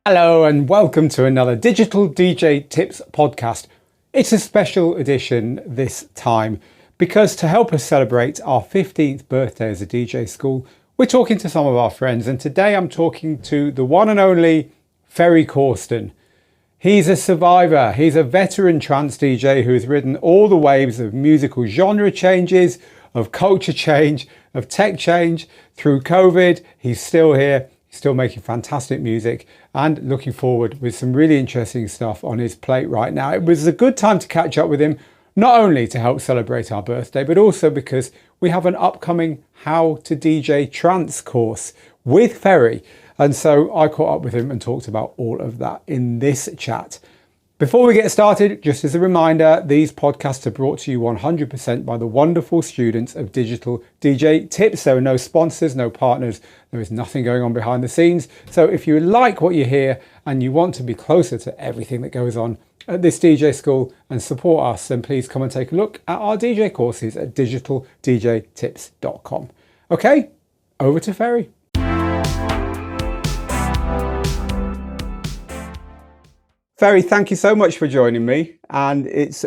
Hello and welcome to another Digital DJ Tips podcast. It's a special edition this time because to help us celebrate our 15th birthday as a DJ school, we're talking to some of our friends, and today I'm talking to the one and only Ferry Corsten. He's a survivor. He's a veteran trance DJ who has ridden all the waves of musical genre changes, of culture change, of tech change. Through COVID, he's still here. Still making fantastic music and looking forward with some really interesting stuff on his plate right now. It was a good time to catch up with him, not only to help celebrate our birthday, but also because we have an upcoming How to DJ Trance course with Ferry. And so I caught up with him and talked about all of that in this chat. Before we get started, just as a reminder, these podcasts are brought to you 100% by the wonderful students of Digital DJ Tips. There are no sponsors, no partners. There is nothing going on behind the scenes. So if you like what you hear and you want to be closer to everything that goes on at this DJ school and support us, then please come and take a look at our DJ courses at digitaldjtips.com. Okay, over to Ferry. Ferry, thank you so much for joining me, and it's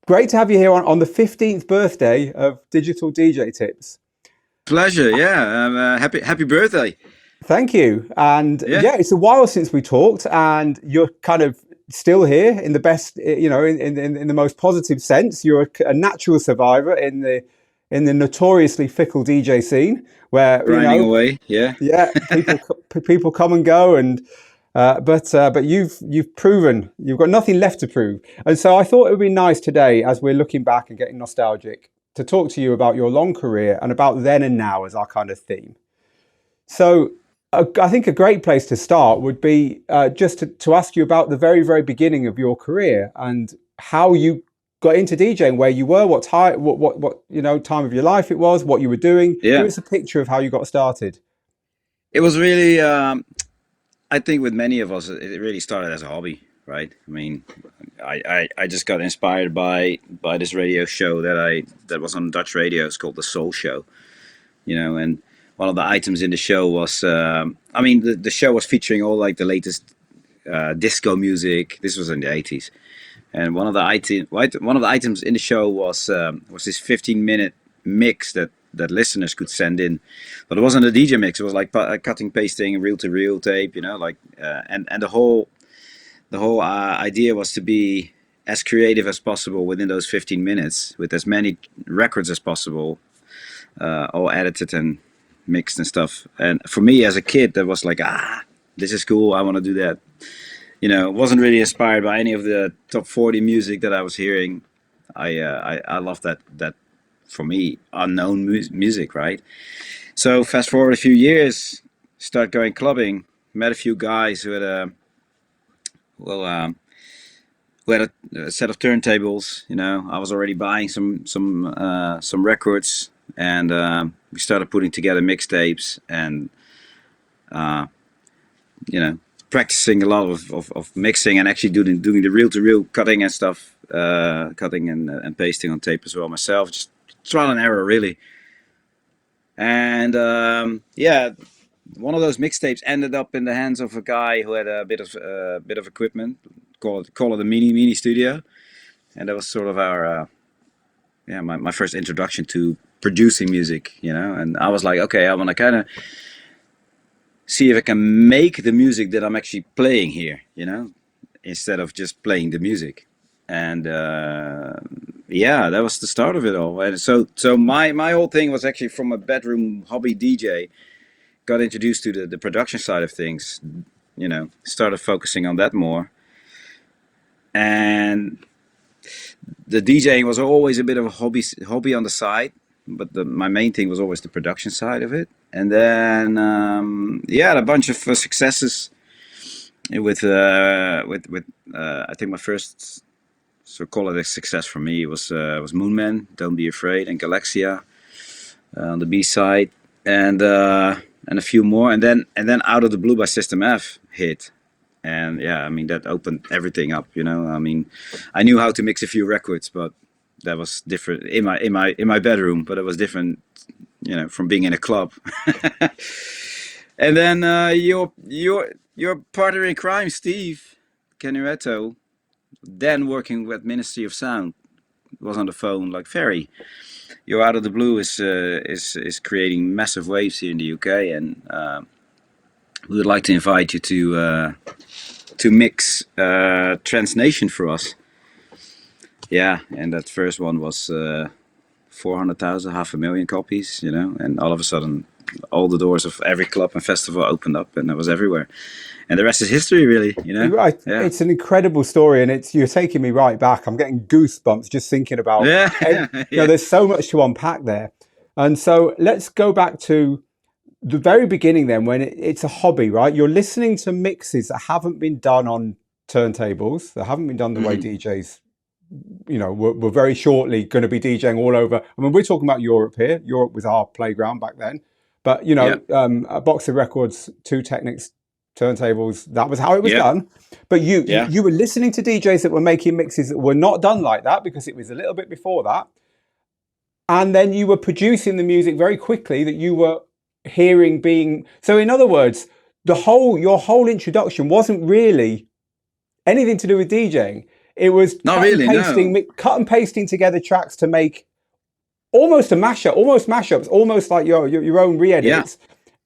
great to have you here on the 15th birthday of Digital DJ Tips. Pleasure, yeah. Happy birthday. Thank you. And yeah, it's a while since we talked, and you're kind of still here in the best, in the most positive sense. You're a natural survivor in the notoriously fickle DJ scene, where grinding away. Yeah, people come and go, and but you've proven you've got nothing left to prove. And so I thought it would be nice today, as we're looking back and getting nostalgic, to talk to you about your long career and about then and now as our kind of theme. So I think a great place to start would be just to ask you about the very, very beginning of your career and how you got into DJing, where you were, what time of your life it was, what you were doing. Yeah. Give us a picture of how you got started. It was really, I think with many of us, it really started as a hobby, right? I mean, I just got inspired by this radio show that was on Dutch radio. It's called The Soul Show, and one of the items in the show was, the show was featuring all like the latest disco music. This was in the 80s. And one of the items in the show was this 15-minute mix that listeners could send in, but it wasn't a DJ mix. It was like cutting, pasting, reel-to-reel tape, and the whole idea was to be as creative as possible within those 15 minutes with as many records as possible, all edited and mixed and stuff. And for me as a kid, that was like, this is cool. I want to do that. Wasn't really inspired by any of the top 40 music that I was hearing. I love that for me unknown music, right? So fast forward a few years, start going clubbing, met a few guys who had a set of turntables. I was already buying some records, and we started putting together mixtapes and practicing a lot of mixing and actually doing the reel-to-reel cutting and stuff, cutting and pasting on tape as well myself, just trial and error really. And one of those mixtapes ended up in the hands of a guy who had a bit of equipment, call it a mini studio, and that was sort of our my first introduction to producing music, and I was like, okay, I want to kind of see if I can make the music that I'm actually playing here, instead of just playing the music. And that was the start of it all. And so my whole thing was actually from a bedroom hobby DJ, got introduced to the production side of things, started focusing on that more. And the DJing was always a bit of a hobby on the side, but my main thing was always the production side of it. And then a bunch of successes with I think my first, so call it a success for me, was Moonman, Don't Be Afraid, and Galaxia on the B side, and a few more, and then Out of the Blue by System F hit, and that opened everything up. I knew how to mix a few records, but that was different in my bedroom, but it was different, from being in a club. And then your partner in crime, Steve Canuretto, then working with Ministry of Sound, was on the phone like, Ferry, you're out of the blue is creating massive waves here in the UK, and we would like to invite you to mix Trance Nation for us. Yeah, and that first one was 400,000, 500,000 copies, and all of a sudden, all the doors of every club and festival opened up, and it was everywhere. And the rest is history, really. You're right. Yeah. It's an incredible story, and you're taking me right back. I'm getting goosebumps just thinking about. Yeah. There's so much to unpack there, and so let's go back to the very beginning then, when it's a hobby, right? You're listening to mixes that haven't been done on turntables, that haven't been done the way DJs, we're very shortly going to be DJing all over. I mean, we're talking about Europe here. Europe was our playground back then, but a box of records, 2 Technics turntables, that was how it was done. But you were listening to DJs that were making mixes that were not done like that, because it was a little bit before that, and then you were producing the music very quickly that you were hearing being. So in other words, your whole introduction wasn't really anything to do with DJing. It was cut and pasting together tracks to make almost mashups, almost like your own re-edits,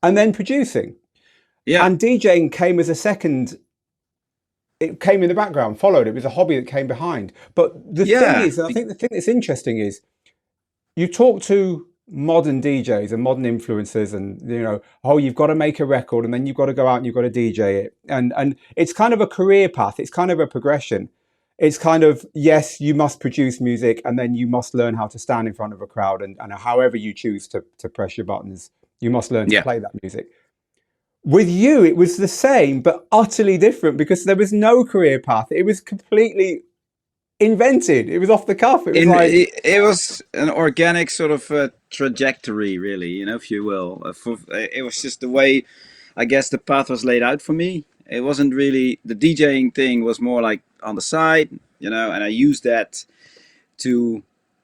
and then producing. Yeah. And DJing came as a second. It came in the background, followed. It was a hobby that came behind. But the thing is, I think the thing that's interesting is, you talk to modern DJs and modern influencers, and you've got to make a record, and then you've got to go out and you've got to DJ it, and it's kind of a career path. It's kind of a progression. It's kind of, yes, you must produce music, and then you must learn how to stand in front of a crowd, and however you choose to press your buttons, you must learn to play that music. With you, it was the same, but utterly different, because there was no career path. It was completely invented. It was off the cuff. It was an organic sort of trajectory, really, if you will. It was just the way, I guess, the path was laid out for me. It wasn't really, the DJing thing was more like on the side, and I used that to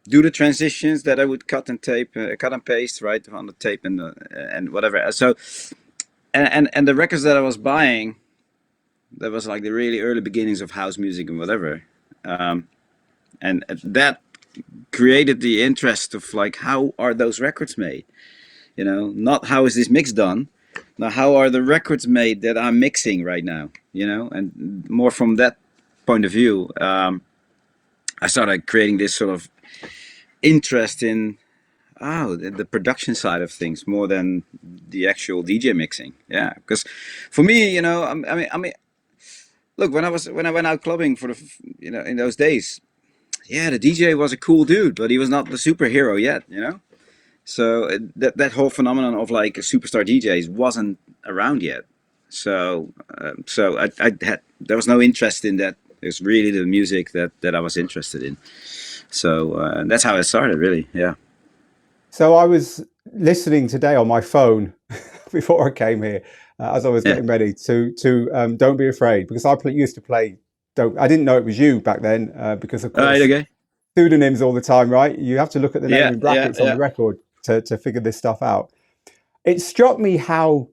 do the transitions that I would cut and paste, right, on the tape and whatever. So, and the records that I was buying, that was like the really early beginnings of house music and whatever. And that created the interest of, like, how are those records made? Not how is this mix done? Now, how are the records made that I'm mixing right now? And more from that point of view, I started creating this sort of interest in the production side of things more than the actual DJ mixing. Yeah, because for me, I mean, look, when I went out clubbing for in those days, the DJ was a cool dude, but he was not the superhero yet, So that whole phenomenon of like a superstar DJs wasn't around yet. So there was no interest in that. It was really the music that I was interested in. So that's how it started, really. Yeah. So I was listening today on my phone before I came here, as I was getting ready to Don't Be Afraid, because I used to play. I didn't know it was you back then, because of course pseudonyms all the time, right? You have to look at the name in brackets on the record to figure this stuff out. It struck me how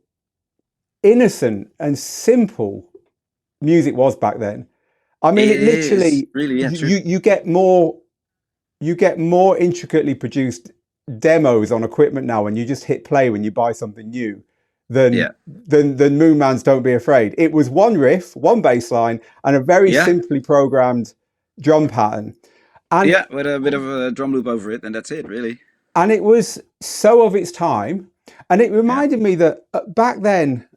innocent and simple music was back then. I mean, it literally really, you get more intricately produced demos on equipment now, and you just hit play when you buy something new than Moon Man's Don't Be Afraid. It was one riff, one bass line, and a very simply programmed drum pattern. And with a bit of a drum loop over it, and that's it, really. And it was so of its time, and it reminded me that back then,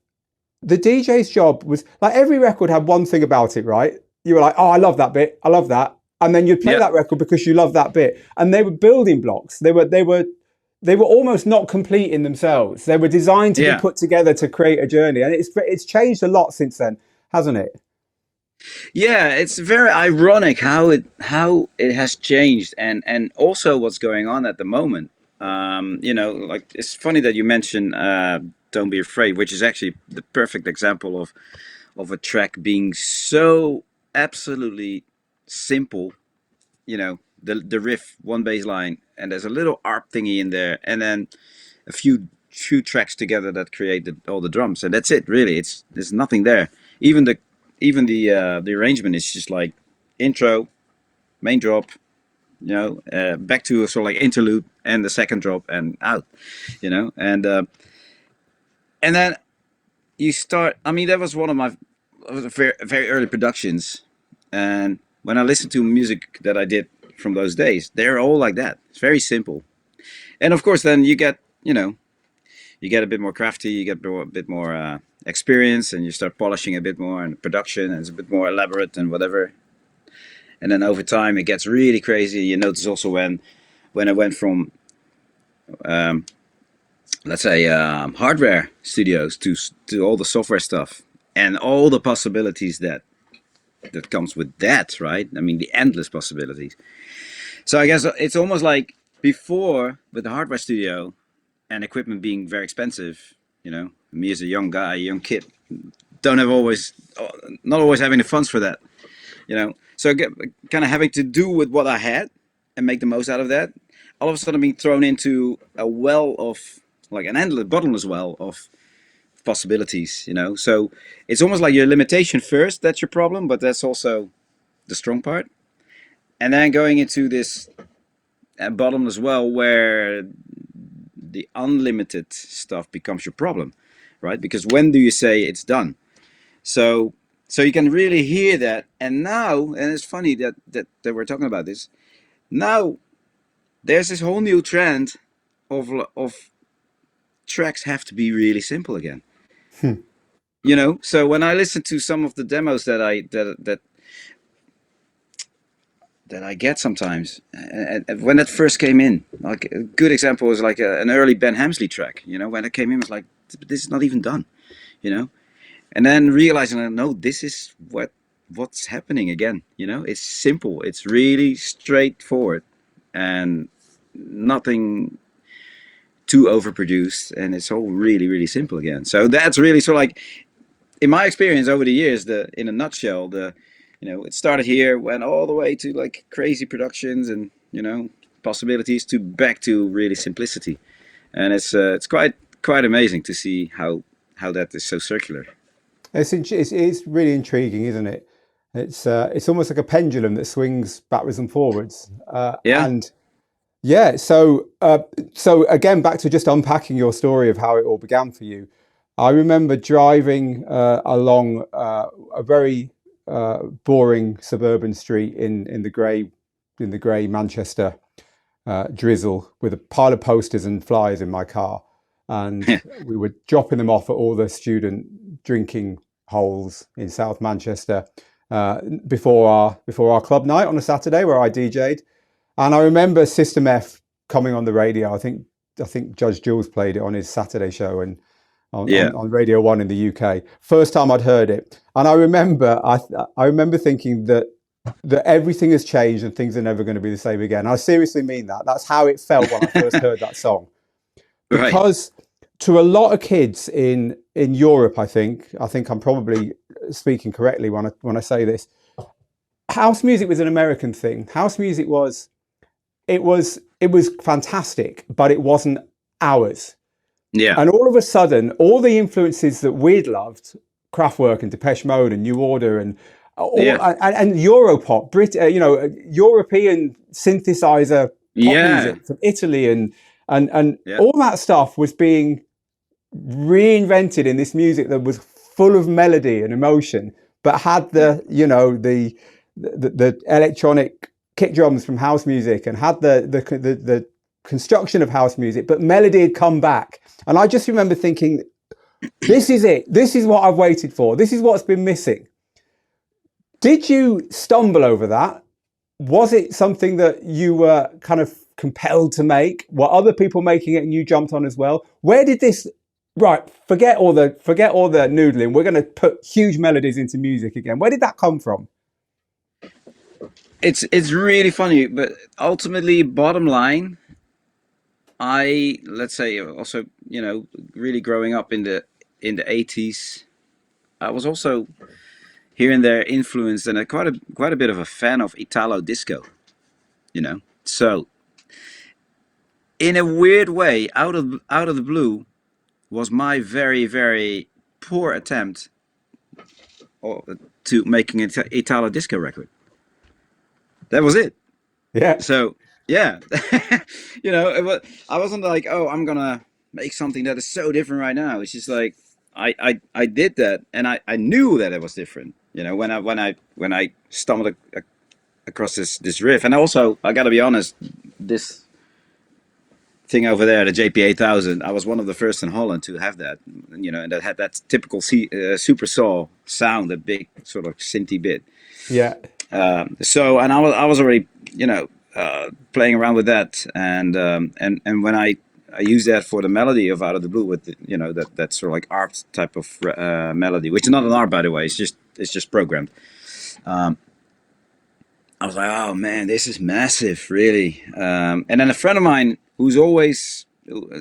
the DJ's job was like, every record had one thing about it, right? You were like, oh, I love that bit, I love that, and then you'd play that record because you love that bit. And they were building blocks. They were almost not complete in themselves. They were designed to be put together to create a journey, and it's changed a lot since then, hasn't it? Yeah, it's very ironic how it has changed, and also what's going on at the moment. Like, it's funny that you mentioned Don't Be Afraid, which is actually the perfect example of a track being so absolutely simple. The riff, one bass line, and there's a little ARP thingy in there, and then a few two tracks together that create all the drums, and that's it. Really, there's nothing there. Even the arrangement is just like intro, main drop, back to a sort of like interlude and the second drop and out, and then you start. I mean, that was one of my very, very early productions, and when I listen to music that I did from those days, they're all like that. It's very simple, and of course, then you get you get a bit more crafty, you get a bit more experience, and you start polishing a bit more, and production and it's a bit more elaborate and whatever. And then over time, it gets really crazy. You notice also when I went from let's say hardware studios to all the software stuff and all the possibilities that comes with that, right? I mean, the endless possibilities. So I guess it's almost like before with the hardware studio and equipment being very expensive, me as a young guy, young kid, don't have always, not always having the funds for that, So I get kind of having to do with what I had and make the most out of that. All of a sudden being thrown into a well of, like an endless, bottomless well of possibilities, So it's almost like your limitation first, that's your problem, but that's also the strong part. And then going into this bottomless well where the unlimited stuff becomes your problem, right? Because when do you say it's done? So you can really hear that. And now, and it's funny that we're talking about this, now there's this whole new trend of tracks have to be really simple again. So when I listen to some of the demos that I get sometimes, and when it first came in, like a good example was like an early Ben Hamsley track. When it came in, it was like, this is not even done, and then realizing, no, this is what's happening again. It's simple, it's really straightforward, and nothing too overproduced, and it's all really, really simple again. So that's really sort of like, in my experience over the years, in a nutshell, it started here, went all the way to like crazy productions and possibilities to back to really simplicity, and it's quite amazing to see how that is so circular. It's really intriguing, isn't it? It's almost like a pendulum that swings backwards and forwards. Yeah. And yeah, so again, back to just unpacking your story of how it all began for you. I remember driving along a very boring suburban street in the grey Manchester drizzle with a pile of posters and flyers in my car, and we were dropping them off at all the student drinking holes in South Manchester before our club night on a Saturday where I DJ'd. And I remember System F coming on the radio. I think Judge Jules played it on his Saturday show and on Radio 1 in the UK. First time I'd heard it. And I remember thinking that everything has changed and things are never going to be the same again. I seriously mean that. That's how it felt when I first heard that song. Because to a lot of kids in Europe, I think I'm probably speaking correctly when I say this, house music was an American thing. House music was fantastic, but it wasn't ours. Yeah. And all of a sudden, all the influences that we'd loved, Kraftwerk and Depeche Mode and New Order and Europop, European synthesizer pop music from Italy and all that stuff was being reinvented in this music that was full of melody and emotion, but had the electronic kick drums from house music and had the construction of house music, but melody had come back. And I just remember thinking, this is it. This is what I've waited for. This is what's been missing. Did you stumble over that? Was it something that you were kind of compelled to make? Were other people making it and you jumped on as well? Where did this, right, forget all the noodling. We're going to put huge melodies into music again. Where did that come from? It's really funny, but ultimately, bottom line, let's say also, really growing up in the 80s, I was also here and there influenced and quite a bit of a fan of Italo disco, So in a weird way, out of the blue, was my very, very poor attempt to making an Italo disco record. That was it. Yeah. So yeah, I wasn't like, oh, I'm gonna make something that is so different right now. It's just like I did that, and I knew that it was different. When I stumbled across this riff, and also I gotta be honest, this thing over there, the JP 8000, I was one of the first in Holland to have that. And that had that typical super saw sound, that big sort of synthy bit. Yeah. And I was already, playing around with that, and when I use that for the melody of Out of the Blue with that sort of like ARP type of melody, which is not an ARP, by the way. It's just programmed. Um, I was like, oh man, this is massive, really. And then a friend of mine who's always,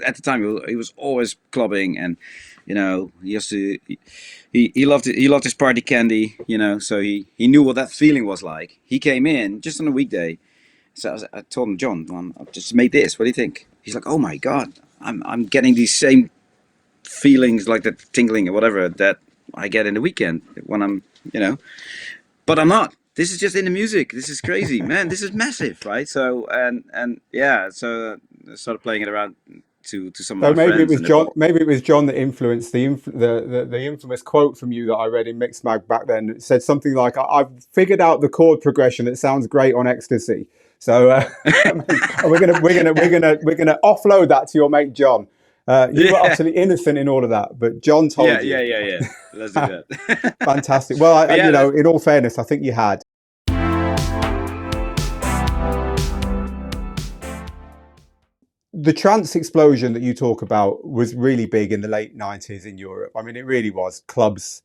at the time, he was always clubbing, and he used to, he loved his party candy, so he knew what that feeling was like. He came in just on a weekday, so I told him, John, I've just made this. What do you think? He's like, oh my god, I'm getting these same feelings, like the tingling or whatever that I get in the weekend when but I'm not. This is just in the music. This is crazy, man. This is massive, right? So and yeah, so I started playing it around to some So of my maybe it friends, was and John. Maybe it was John that influenced the infamous quote from you that I read in Mixmag back then. It said something like, "I've figured out the chord progression that sounds great on ecstasy." So we're gonna offload that to your mate John. You were yeah, utterly innocent in all of that, but John yeah, told yeah, you. yeah, yeah. Let's do that. Fantastic. Well, But yeah, in all fairness, I think you had. The trance explosion that you talk about was really big in the late 90s in Europe. I mean, it really was. Clubs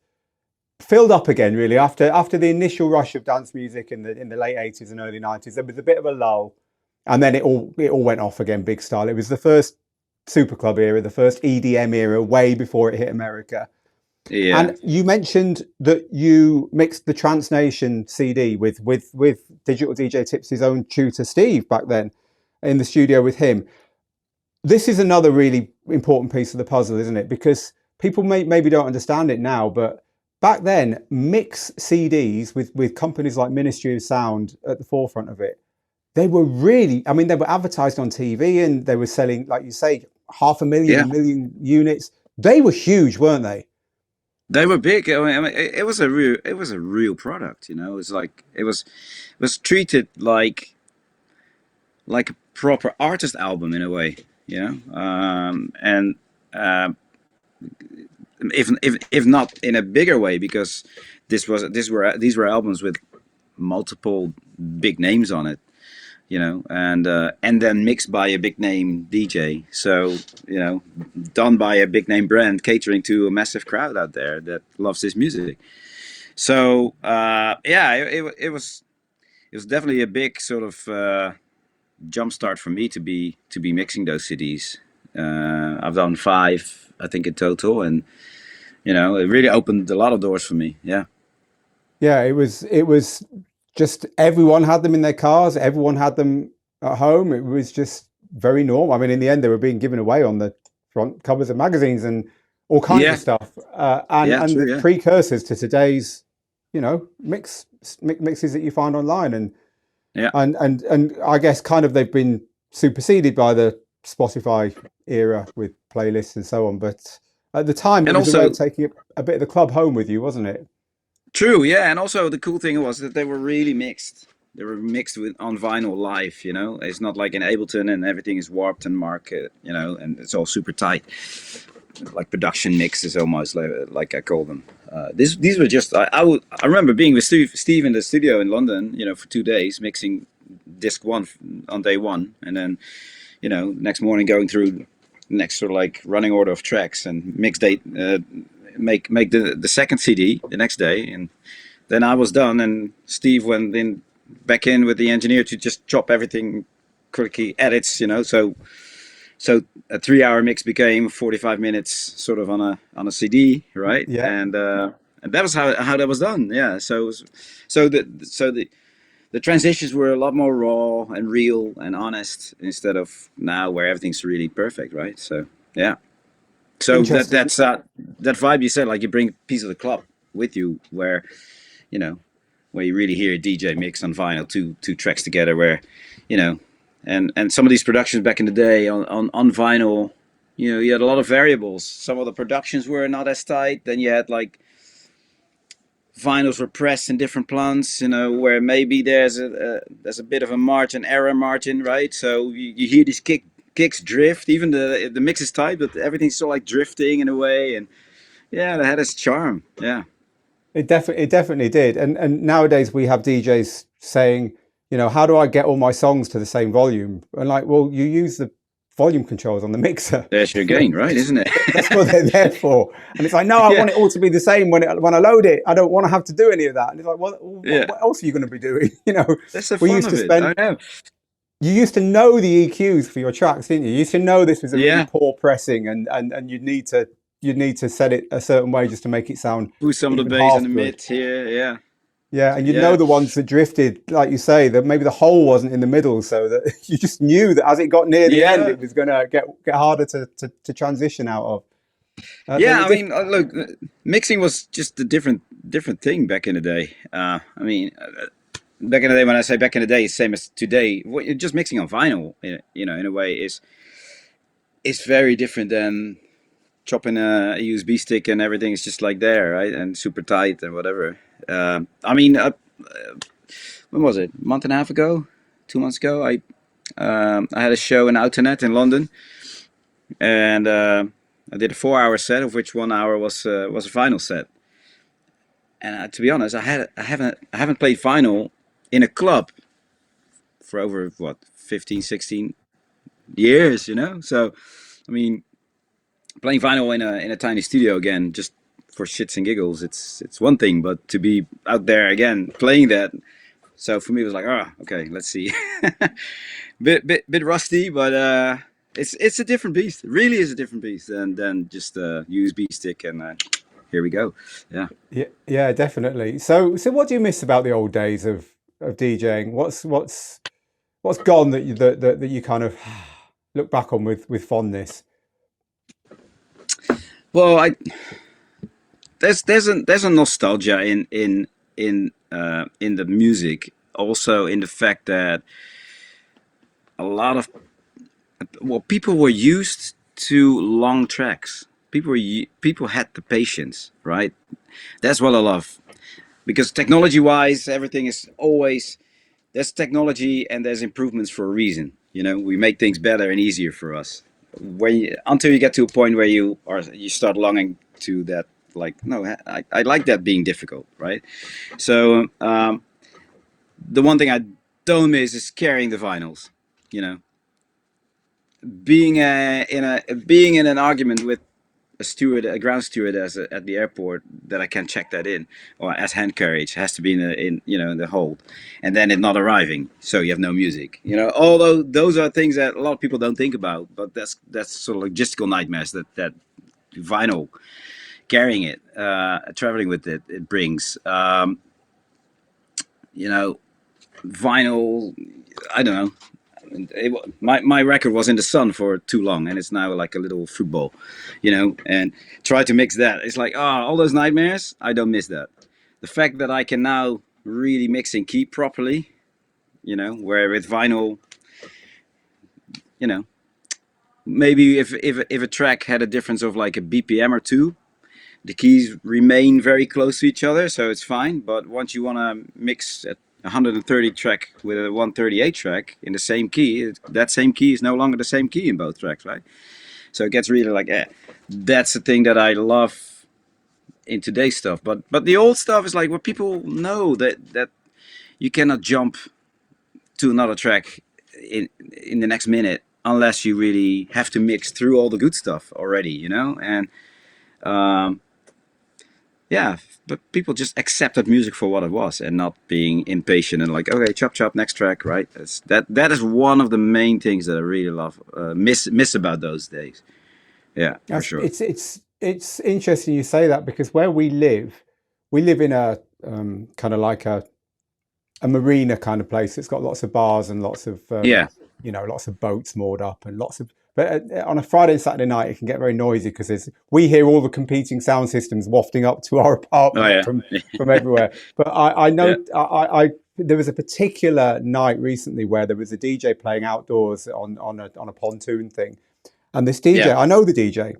filled up again, really, after the initial rush of dance music in the late 80s and early 90s. There was a bit of a lull, and then it all went off again, big style. It was the first super club era, the first EDM era, way before it hit America. yeah, And you mentioned that you mixed the Trance Nation CD with Digital DJ Tipsy's own tutor Steve back then in the studio with him. This is another really important piece of the puzzle, isn't it? Because people maybe don't understand it now, but back then, mix CDs with companies like Ministry of Sound at the forefront of it. They were really, I mean, they were advertised on TV and they were selling, like you say, 500,000, a yeah. million units. They were huge, weren't they? They were big. I mean, it was a real product. It's like it was treated like a proper artist album in a way. And if not in a bigger way, because these were albums with multiple big names on it. And then mixed by a big name DJ. So done by a big name brand, catering to a massive crowd out there that loves this music. So yeah, it was definitely a big sort of jump start for me to be mixing those CDs. I've done 5, I think, in total, and it really opened a lot of doors for me. Yeah. Yeah, it was just everyone had them in their cars, everyone had them at home. It was just very normal. I mean, in the end, they were being given away on the front covers of magazines and all kinds of Yeah. stuff. And True. the Yeah. precursors to today's, mixes that you find online, Yeah. and I guess kind of they've been superseded by the Spotify era with playlists and so on. But at the time, it And was a way of also, taking a bit of the club home with you, wasn't it? true, yeah, and also the cool thing was that they were really mixed. They were mixed with on vinyl live. It's not like in Ableton and everything is warped and marked, and it's all super tight, like production mixes almost, like I call them. These were just I remember being with Steve in the studio in London, for 2 days mixing disc one on day one, and then next morning going through next sort of like running order of tracks and mix date. Make the second CD the next day, and then I was done, and Steve went in back in with the engineer to just chop everything, quickly edits, so a 3-hour mix became 45 minutes, sort of on a CD, right? Yeah. And that was how that was done. Yeah. So it was, so the transitions were a lot more raw and real and honest instead of now where everything's really perfect, right? So yeah. So Interesting. that vibe you said, like you bring a piece of the club with you, where you know where you really hear a DJ mix on vinyl, two tracks together, where you know, and some of these productions back in the day on vinyl, you had a lot of variables. Some of the productions were not as tight. Then you had like vinyls were pressed in different plants, where maybe there's a bit of a error margin, right? So you hear these kicks drift. Even the mix is tight, but everything's sort of like drifting in a way, and yeah, that had its charm. Yeah, It definitely did. And nowadays we have DJs saying, how do I get all my songs to the same volume? And like, well, you use the volume controls on the mixer. there's your gain, right? Isn't it? That's what they're there for. And it's like, no, I Yeah, want it all to be the same when I load it. I don't want to have to do any of that. And it's like, well, yeah. what else are you going to be doing? That's the We fun used of to it. spend I know. you used to know the EQs for your tracks, didn't you? You used to know this was a really Yeah, poor pressing, and you'd need to set it a certain way just to make it sound put some of the even bass in half the good. mid here. Yeah, Yeah, and you'd know yeah, the ones that drifted, like you say, that maybe the hole wasn't in the middle, so that you just knew that as it got near the end, yeah. it was going to get harder to transition out of. They Yeah, were I mean, different. look, mixing was just a different thing back in the day. I mean, back in the day, when I say back in the day, same as today. What you're just mixing on vinyl, in a way, is very different than chopping a USB stick and everything is just like there, right? And super tight and whatever. I mean, when was it? A month and a half ago, 2 months ago, I had a show in Outernet in London, and I did a 4 hour set, of which 1 hour was a vinyl set. And to be honest, I haven't played vinyl in a club for over what 15, 16 years, So I mean, playing vinyl in a tiny studio again, just for shits and giggles, it's one thing. But to be out there again playing that, so for me it was like, oh, okay, let's see, bit rusty, but it's a different beast. It really is a different beast than just a USB stick, and here we go. Yeah. Yeah, yeah, definitely. So what do you miss about the old days of DJing? What's gone that you kind of look back on with fondness? Well, there's a nostalgia in the music, also in the fact that a lot of people were used to long tracks. People had the patience, right? That's what I love, because technology wise, everything is always, there's technology and there's improvements for a reason. We make things better and easier for us. Until you get to a point where you start longing to that, like, no, I like that being difficult, right? So the one thing I don't miss is carrying the vinyls. You know, being in an argument with a ground stewardess at the airport, that I can check that in, or as hand carriage has to be in the hold, and then it not arriving, so you have no music. Although those are things that a lot of people don't think about, but that's sort of logistical nightmares that vinyl carrying it, traveling with it brings. You know, Vinyl. I don't know. My record was in the sun for too long, and it's now like a little football, and try to mix that. It's like, all those nightmares, I don't miss that. The fact that I can now really mix and keep properly, where with vinyl, you know maybe if a track had a difference of like a BPM or two, the keys remain very close to each other, so it's fine. But once you want to mix a 130 track with a 138 track in the same key, that same key is no longer the same key in both tracks, right? So it gets really like, that's the thing that I love in today's stuff. But the old stuff is like, where people know that you cannot jump to another track in the next minute unless you really have to mix through all the good stuff already, and um, yeah, but people just accepted music for what it was, and not being impatient and like, okay, chop chop, next track, right? That is one of the main things that I really love, miss about those days. Yeah, for That's, sure. it's interesting you say that, because where we live in a kind of like a marina kind of place. It's got lots of bars and lots of Yeah, lots of boats moored up, and lots of But on a Friday and Saturday night, it can get very noisy because we hear all the competing sound systems wafting up to our Oh apartment yeah. from everywhere. But I Yeah. know there was a particular night recently where there was a DJ playing outdoors on a pontoon thing, and this DJ, Yeah. I know the DJ,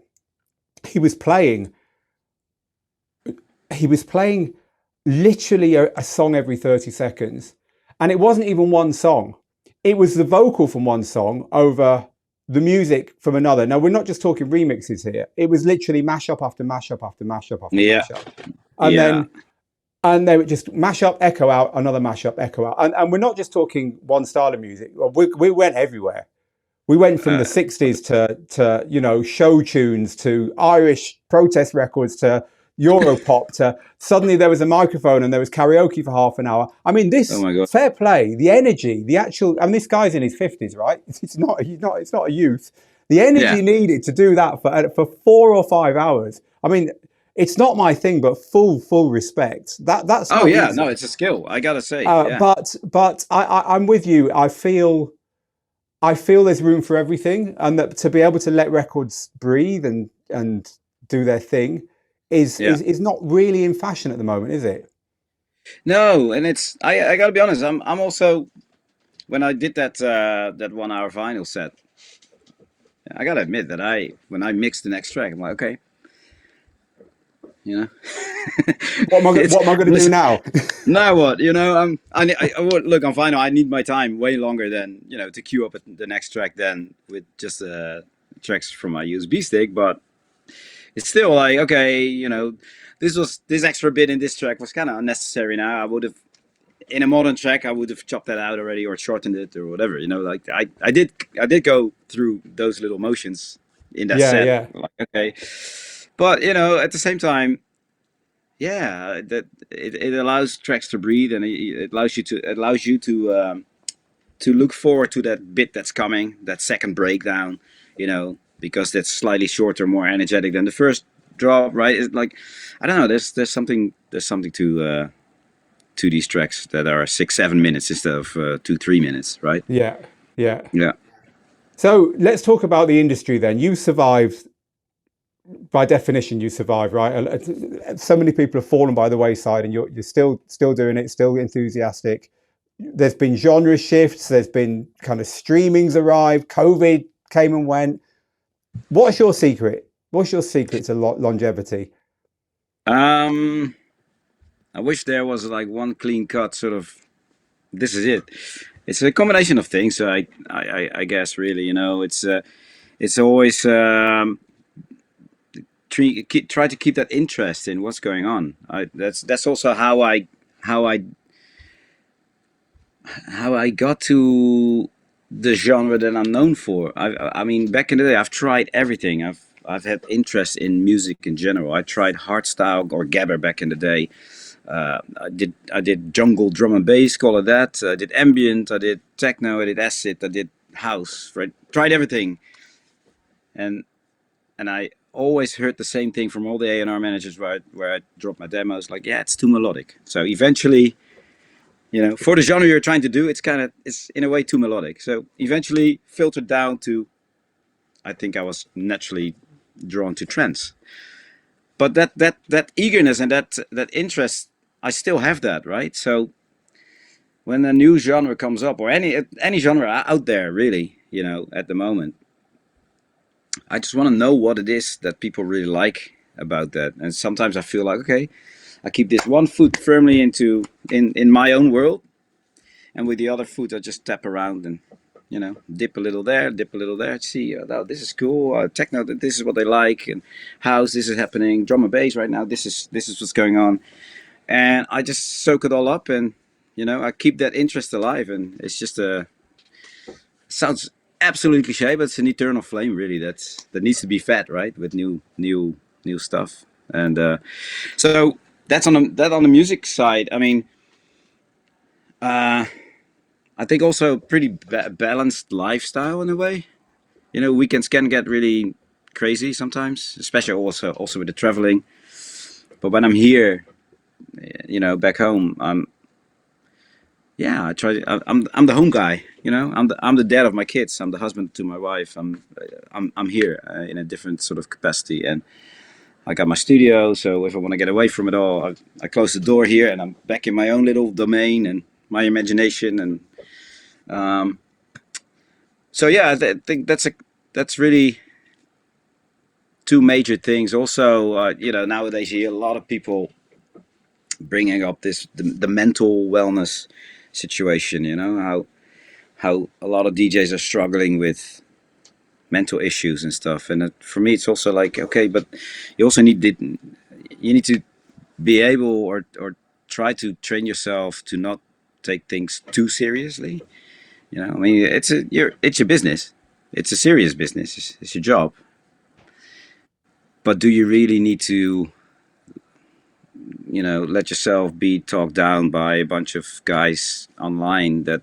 he was playing literally a song every 30 seconds, and it wasn't even one song. It was the vocal from one song over the music from another. Now, we're not just talking remixes here. It was literally mashup after mashup after mashup after Yeah. mashup. Yeah. And they would just mash up, echo out, another mashup, echo out. And we're not just talking one style of music. We went everywhere. We went from the 60s to show tunes, to Irish protest records, to Europop, to suddenly there was a microphone and there was karaoke for half an hour. I mean, Oh this, my God. fair play, the energy, the actual, and this guy's in his 50s, right? It's not a youth. The Yeah. energy needed to do that for 4 or 5 hours. I mean, it's not my thing, but full respect. That's Oh not yeah. easy. No, it's a skill. I gotta say. Yeah. But I'm with you. I feel there's room for everything, and that to be able to let records breathe and do their thing Yeah. is not really in fashion at the moment, is it? No, and I gotta be honest. I'm also, when I did that 1 hour vinyl set, I gotta admit that when I mixed the next track, I'm like, okay, you know, it's What am I going to do listen. now? Now what? Look on vinyl. I need my time way longer than to queue up the next track than with just tracks from my USB stick. But it's still like, okay, this extra bit in this track was kind of unnecessary. Now I would have, in a modern track, I would have chopped that out already or shortened it or whatever. Like I did go through those little motions in that Yeah, set. yeah, Like, okay, but at the same time, yeah, that it allows tracks to breathe, and it allows you to look forward to that bit that's coming, that second breakdown, because that's slightly shorter, more energetic than the first drop, right? It's like, I don't know. There's something to these tracks that are 6-7 minutes instead of 2-3 minutes, right? yeah, yeah. Yeah. So let's talk about the industry then. You survived, by definition, you survived, right? So many people have fallen by the wayside, and you're still doing it, still enthusiastic. There's been genre shifts. There's been kind of streamings arrived. COVID came and went. What's your secret? What's your secret to longevity? Um, I wish there was like one clean cut sort of. This is it. It's a combination of things. I guess really, it's always try to keep that interest in what's going on. That's also how I how I got to the genre that I'm known for. I mean, back in the day, I've tried everything. I've had interest in music in general. I tried hardstyle or gabber back in the day. I did jungle drum and bass, call it that. I did ambient. I did techno. I did acid. I did house. Right, tried everything, and I always heard the same thing from all the A&R managers where I dropped my demos. Like, yeah, it's too melodic. So eventually, for the genre you're trying to do, it's in a way too melodic. So eventually filtered down to, I think I was naturally drawn to trance. But that eagerness and that interest, I still have that, right? So when a new genre comes up, or any genre out there really, at the moment, I just want to know what it is that people really like about that. And sometimes I feel like, okay, I keep this one foot firmly in my own world, and with the other foot I just tap around and dip a little there, dip a little there. See, oh, this is cool. Techno, this is what they like, and house, this is happening. Drum and bass right now, this is what's going on, and I just soak it all up, and I keep that interest alive, and it's just sounds absolutely cliche, but it's an eternal flame, really. That needs to be fed, right, with new stuff, and so that's on the music side. I mean. I think also pretty balanced lifestyle in a way. Weekends can get really crazy sometimes, especially also with the traveling. But when I'm here, back home, yeah, I try. I'm the home guy. I'm the dad of my kids. I'm the husband to my wife. I'm here in a different sort of capacity, and I got my studio. So if I want to get away from it all, I close the door here, and I'm back in my own little domain and my imagination. And um, so yeah, I think that's really two major things. Also, nowadays you hear a lot of people bringing up the mental wellness situation. How a lot of DJs are struggling with mental issues and stuff. And for me, it's also like, okay, but you also need to be able, or try to train yourself to not take things too seriously. I mean, it's your business. It's a serious business. It's your job. But do you really need to, let yourself be talked down by a bunch of guys online that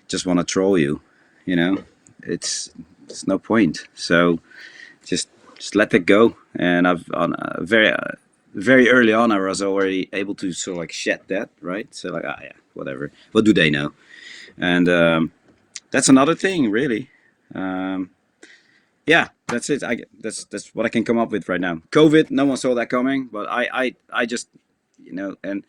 just want to troll you? You know, it's it's no point. So just just let that go. And I've on very early on, I was already able to sort of like shed that, right? So like, yeah, whatever. What do they know? And that's another thing, really. Um, yeah, that's it. That's what I can come up with right now. COVID, no one saw that coming, but I just, and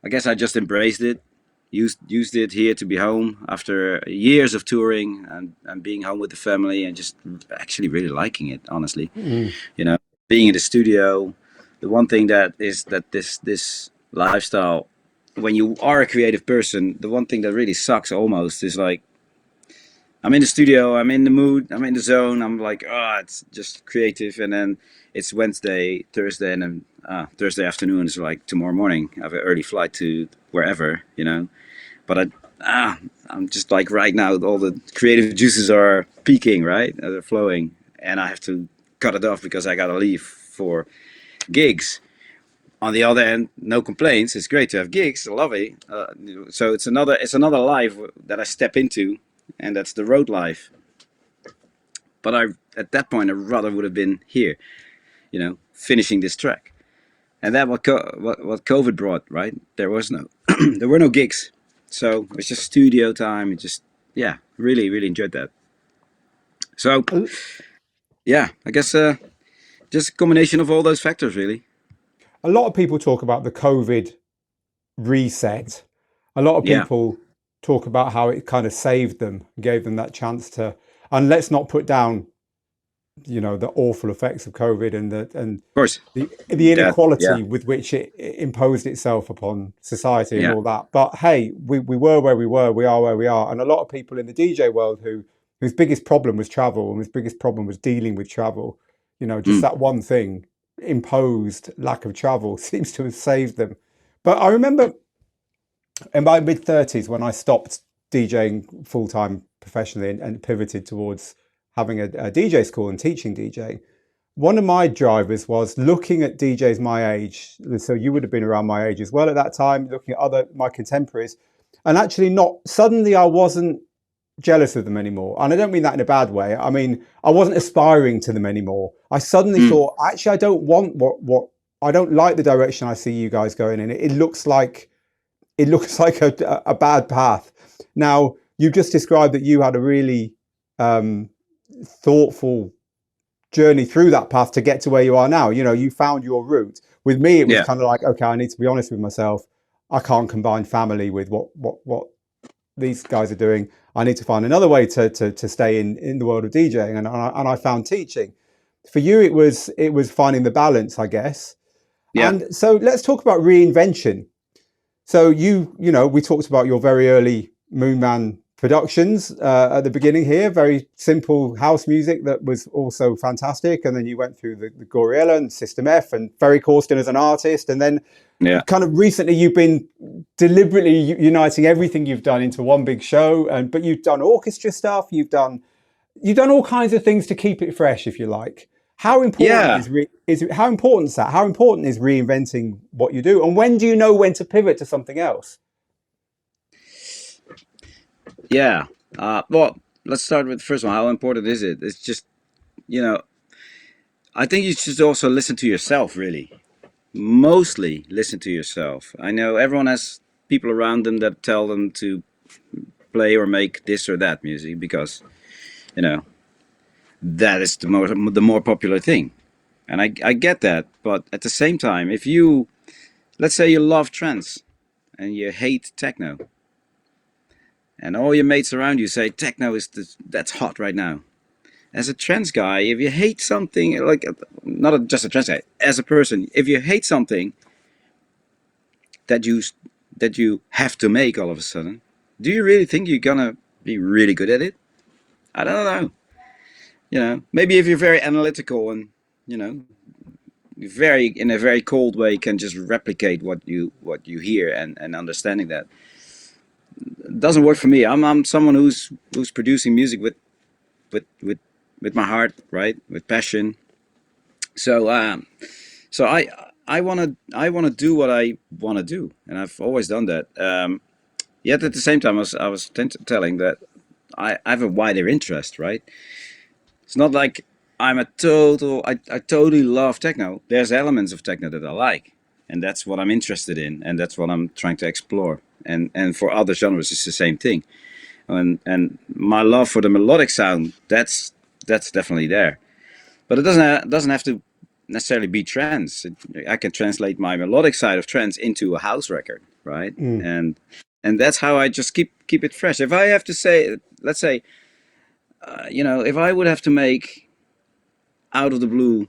I guess I just embraced it, used it here to be home after years of touring and being home with the family, and just actually really liking it, honestly. Mm. you know Being in the studio, the one thing that is that this lifestyle, when you are a creative person, the one thing that really sucks almost is like, I'm in the studio, I'm in the mood, I'm in the zone, I'm like, it's just creative. And then it's Wednesday, Thursday, and then Thursday afternoon is like tomorrow morning I have an early flight to wherever. But I'm just like, right now all the creative juices are peaking, right? They're flowing, and I have to cut it off because I gotta leave for gigs. On the other end, no complaints. It's great to have gigs. I love it. So it's another life that I step into, and that's the road life. But at that point I rather would have been here, finishing this track. And that what COVID brought, right? There was no there were no gigs, so it was just studio time. It just, yeah, really enjoyed that. So A yeah, I guess just a combination of all those factors, really. a lot of people talk about the COVID reset. A lot of Yeah. people talk about how it kind of saved them, gave them that chance to. And let's not put down, the awful effects of COVID and Of course. the That. Yeah. inequality with which it imposed itself upon society and Yeah. all that. But hey, we were where we were, we are where we are, and a lot of people in the DJ world whose biggest problem was travel and whose biggest problem was dealing with travel. Just Mm. that one thing, imposed lack of travel, seems to have saved them. But I remember in my mid 30s when I stopped DJing full time professionally and pivoted towards having a DJ school and teaching DJing. One of my drivers was looking at DJs my age. So you would have been around my age as well at that time, looking at my contemporaries, and actually not suddenly I wasn't jealous of them anymore. And I don't mean that in a bad way. I mean, I wasn't aspiring to them anymore. I suddenly Mm. thought, actually, I don't want what I don't like the direction I see you guys going in. It looks like a bad path. Now, you just described that you had a really thoughtful journey through that path to get to where you are now. You found your route. With me, it was Yeah. kind of like, okay, I need to be honest with myself. I can't combine family with what these guys are doing. I need to find another way to stay in the world of DJing, and I found teaching. For you, it was finding the balance, I guess. Yeah. And so let's talk about reinvention. So we talked about your very early Moonman productions at the beginning here. Very simple house music that was also fantastic, and then you went through the Goriella and System F and Ferry Corsten as an artist, and then Yeah. kind of recently you've been deliberately uniting everything you've done into one big show. But you've done orchestra stuff. You've done all kinds of things to keep it fresh, if you like. How important Yeah. is how important is that? How important is reinventing what you do? And when do you know when to pivot to something else? Yeah. Well, let's start with the first one. How important is it? It's just, you know, I think you should also listen to yourself, really. Mostly listen to yourself. I know everyone has people around them that tell them to play or make this or that music because, you know, that is the more popular thing. And I get that. But at the same time, if you, let's say you love trance and you hate techno, and all your mates around you say techno is that's hot right now. As a trance guy, if you hate something, like not just a trance guy, as a person, if you hate something that you have to make all of a sudden, do you really think you're gonna be really good at it? I don't know. You know, maybe if you're very analytical and, you know, very in a very cold way can just replicate what you hear, and understanding that it doesn't work for me. I'm someone who's producing music with with with my heart, right, with passion. So so I want to do what I want to do, and I've always done that. Yet at the same time, I was telling that I have a wider interest, right? It's not like I totally love techno. There's elements of techno that I like, and that's what I'm interested in, and that's what I'm trying to explore. And for other genres, it's the same thing. And my love for the melodic sound, that's definitely there. But it doesn't have to necessarily be trance. I can translate my melodic side of trance into a house record, right? Mm. And that's how I just keep it fresh. If I have to say, let's say, if I would have to make out of the blue,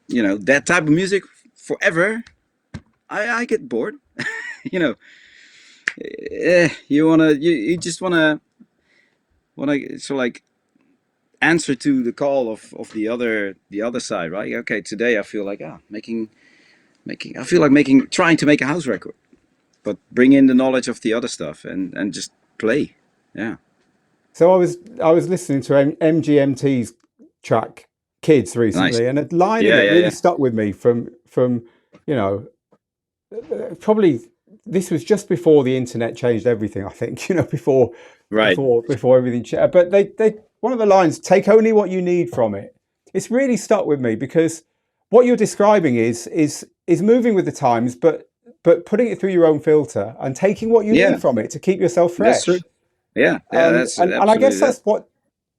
that type of music forever, I get bored. you know, you just wanna so like answer to the call of the other side, right? Okay, today I feel like making I feel like trying to make a house record, but bring in the knowledge of the other stuff and just play. Yeah, So I was listening to MGMT's track "Kids" nice. recently, and a line in Yeah, it yeah, really yeah. stuck with me from you know probably this was just before the internet changed everything. I think before Right. before everything changed. But they one of the lines, "Take only what you need from it." It's really stuck with me because what you're describing is moving with the times, but putting it through your own filter and taking what you need Yeah, from it to keep yourself that's true. fresh. Yeah, yeah, that's And I absolutely guess that.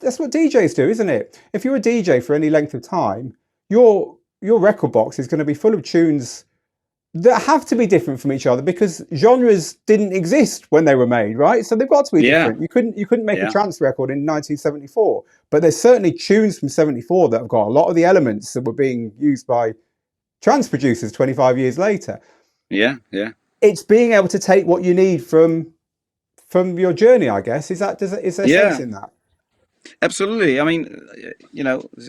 that's what DJs do, isn't it? If you're a DJ for any length of time, your record box is going to be full of tunes that have to be different from each other because genres didn't exist when they were made, right? So they've got to be Yeah, different. You couldn't make a yeah, trance record in 1974, but there's certainly tunes from 74 that have got a lot of the elements that were being used by trance producers 25 years later. yeah, yeah, It's being able to take what you need from your journey, I guess. Is there sense yeah. in that? Absolutely. I mean,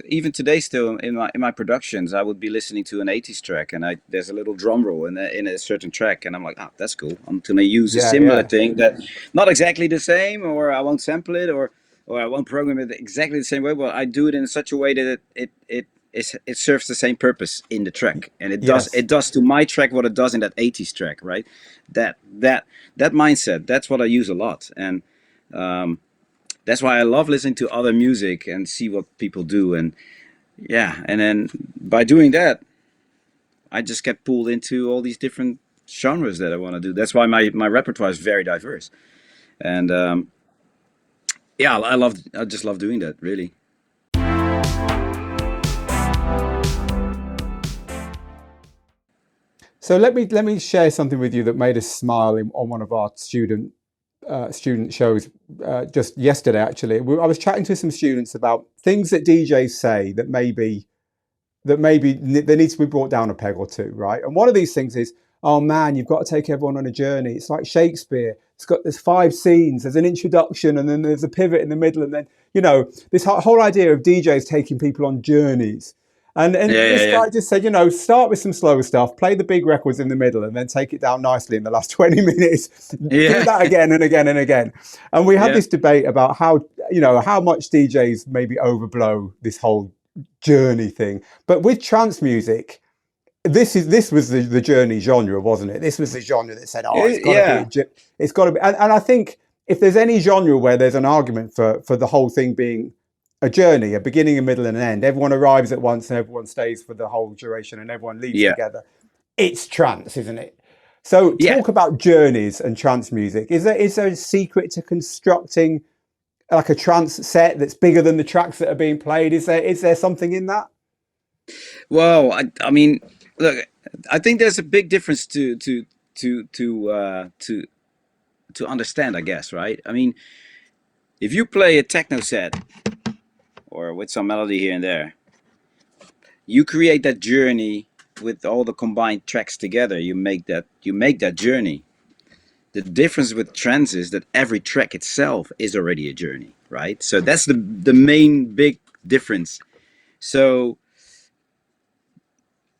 even today, still in my productions, I would be listening to an '80s track, and there's a little drum roll in a certain track, and I'm like, that's cool. I'm gonna use a Yeah, similar yeah. thing that not exactly the same, or I won't sample it, or I won't program it exactly the same way, but I do it in such a way that it serves the same purpose in the track, and it does Yes. it does to my track what it does in that '80s track, right? That that that mindset. That's what I use a lot, and. Um, that's why I love listening to other music and see what people do. And yeah, and then by doing that, I just get pulled into all these different genres that I want to do. That's why my repertoire is very diverse. And yeah, I just love doing that, really. So let me share something with you that made us smile on one of our student shows just yesterday. Actually, I was chatting to some students about things that DJs say that maybe they need to be brought down a peg or two, right? And one of these things is, oh man, you've got to take everyone on a journey. It's like Shakespeare. There's 5 scenes. There's an introduction, and then there's a pivot in the middle, and then this whole idea of DJs taking people on journeys. And Yeah, this yeah, guy just said, start with some slower stuff, play the big records in the middle, and then take it down nicely in the last 20 minutes. Do yeah, that again and again and again. And we had yeah, this debate about how much DJs maybe overblow this whole journey thing. But with trance music, this was the journey genre, wasn't it? This was the genre that said, oh, it's got to be yeah, it's got to be. And I think if there's any genre where there's an argument for the whole thing being a journey, a beginning, a middle, and an end, everyone arrives at once and everyone stays for the whole duration and everyone leaves yeah, together. It's trance, isn't it? So Yeah. talk about journeys and trance music. Is there a secret to constructing like a trance set that's bigger than the tracks that are being played? Is there something in that? Well, I mean, look, I think there's a big difference to to uh, to to understand, I guess, right? I mean, if you play a techno set or with some melody here and there, you create that journey with all the combined tracks together. You make that journey. The difference with trance is that every track itself is already a journey, right? So that's the main big difference. So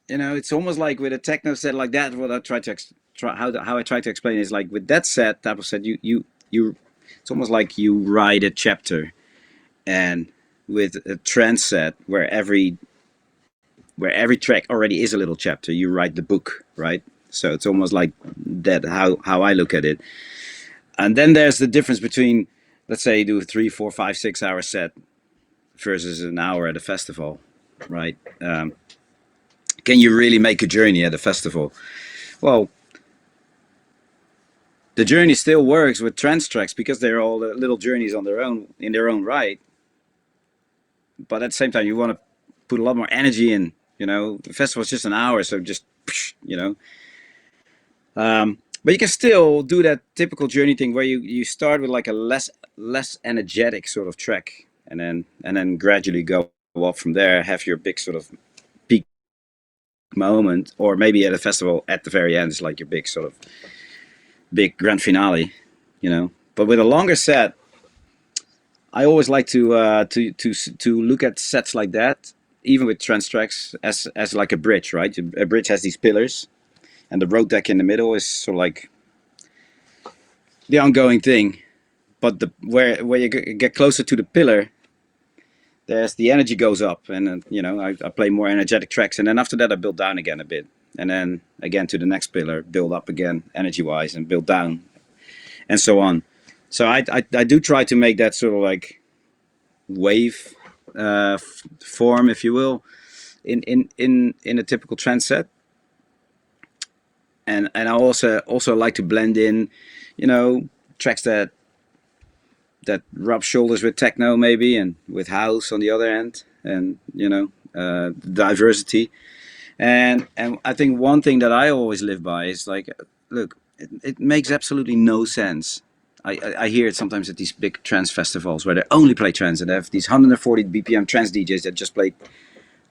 it's almost like with a techno set like that. What I try to how I try to explain is like with that type of set, you it's almost like you write a chapter, and with a trance set where every track already is a little chapter, you write the book, right? So it's almost like that. How I look at it. And then there's the difference between, let's say, you do a 3, 4, 5, 6 hour set versus an hour at a festival, right? Can you really make a journey at a festival? Well, the journey still works with trance tracks because they're all little journeys on their own in their own right. But at the same time, you want to put a lot more energy in. The festival is just an hour, so just you know. But you can still do that typical journey thing where you start with like a less energetic sort of track, and then gradually go up from there. Have your big sort of peak moment, or maybe at a festival at the very end is like your big sort of big grand finale. But with a longer set, I always like to look at sets like that, even with trance tracks, as like a bridge, right? A bridge has these pillars, and the road deck in the middle is sort of like the ongoing thing. But where you get closer to the pillar, there's the energy goes up, and I play more energetic tracks, and then after that I build down again a bit, and then again to the next pillar, build up again energy wise, and build down, and so on. So I do try to make that sort of like wave form, if you will, in a typical trance set, and I also like to blend in, tracks that rub shoulders with techno maybe, and with house on the other end, and diversity. And I think one thing that I always live by is like, look, it makes absolutely no sense. I hear it sometimes at these big trance festivals where they only play trance, and they have these 140 BPM trance DJs that just play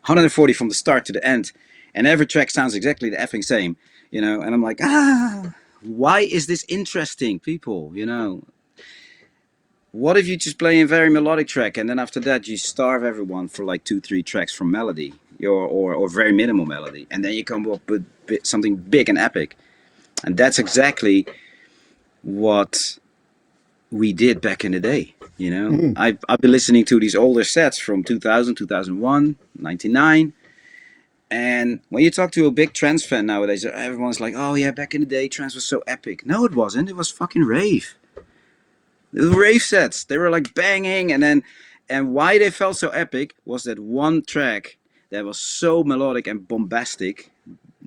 140 from the start to the end, and every track sounds exactly the effing same, and I'm like, why is this interesting, people? What if you just play a very melodic track, and then after that you starve everyone for like 2, 3 tracks from melody, or very minimal melody, and then you come up with something big and epic? And that's exactly what we did back in the day. I've been listening to these older sets from 2000, 2001, 99. And when you talk to a big trance fan nowadays, everyone's like, oh yeah, back in the day, trance was so epic. No, it wasn't. It was fucking rave. The rave sets, they were like banging, and why they felt so epic was that one track that was so melodic and bombastic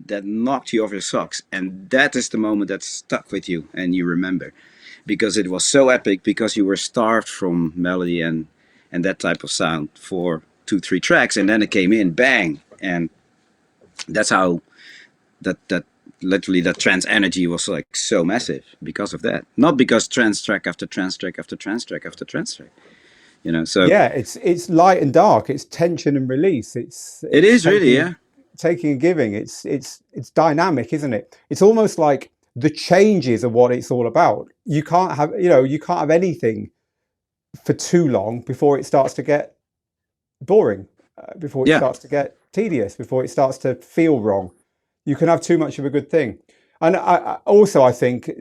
that knocked you off your socks, and that is the moment that stuck with you and you remember, because it was so epic, because you were starved from melody and that type of sound for 2, 3 tracks, and then it came in bang, and that's how that literally that trance energy was like so massive because of that, not because trance track after trance track after trance track after trance track. So Yeah, it's light and dark. It's tension and release. it It's is really, yeah. taking and giving. It's dynamic, isn't it? It's almost like the changes are what it's all about. You can't have anything for too long before it starts to get boring, before it Yeah. starts to get tedious, before it starts to feel wrong. You can have too much of a good thing. And I think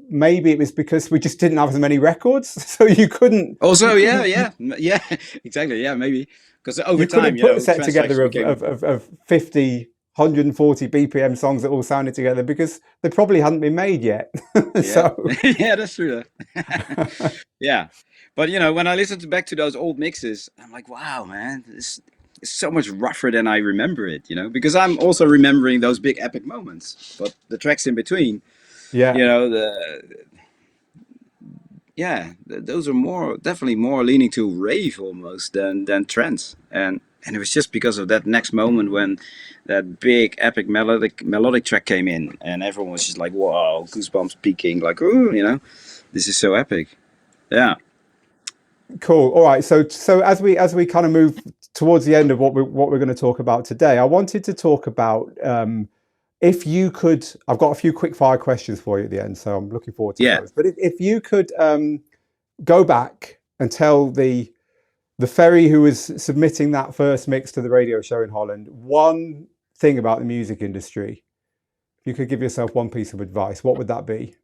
maybe it was because we just didn't have as many records, so you couldn't. Also, yeah, exactly, yeah, maybe because over You time, couldn't put a set trance together tracks became. of 50, 140 BPM songs that all sounded together because they probably hadn't been made yet. Yeah, So yeah, that's true. Yeah, but when I listen back to those old mixes, I'm like, wow, man, this is so much rougher than I remember it. Because I'm also remembering those big epic moments, but the tracks in between, Yeah. You know, those are definitely more leaning to rave almost than trance. And it was just because of that next moment when that big epic melodic track came in, and everyone was just like, "Wow, goosebumps peaking!" Like, "Ooh, this is so epic." Yeah, Cool. All right. So as we kind of move towards the end of what we're going to talk about today, I wanted to talk about if you could. I've got a few quick fire questions for you at the end, so I'm looking forward to yeah. those. But if you could go back and tell the Ferry who was submitting that first mix to the radio show in Holland one thing about the music industry, if you could give yourself one piece of advice, what would that be?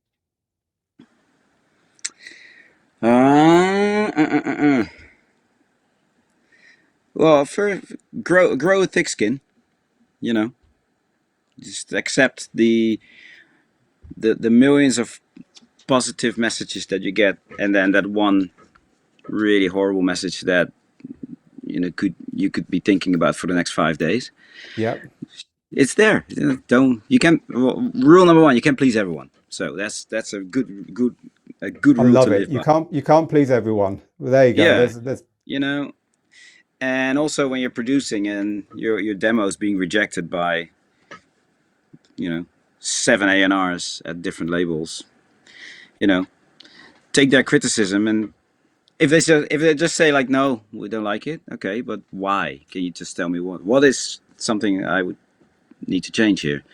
Uh, uh, uh, uh. uh. Well, first, grow a thick skin. You know, just accept the millions of positive messages that you get, and then that one really horrible message that you could be thinking about for the next 5 days. Yeah, It's there. Don't you can well, rule number one: you can't please everyone. So that's a good I rule to love it. live You by. can't please everyone. Well, there you go. Yeah, There's you know. And also when you're producing and your demo is being rejected by you know 7 A&Rs at different labels, you know, take that criticism, and if they just say like no, we don't like it, okay, but why? Can you just tell me what is something I would need to change here?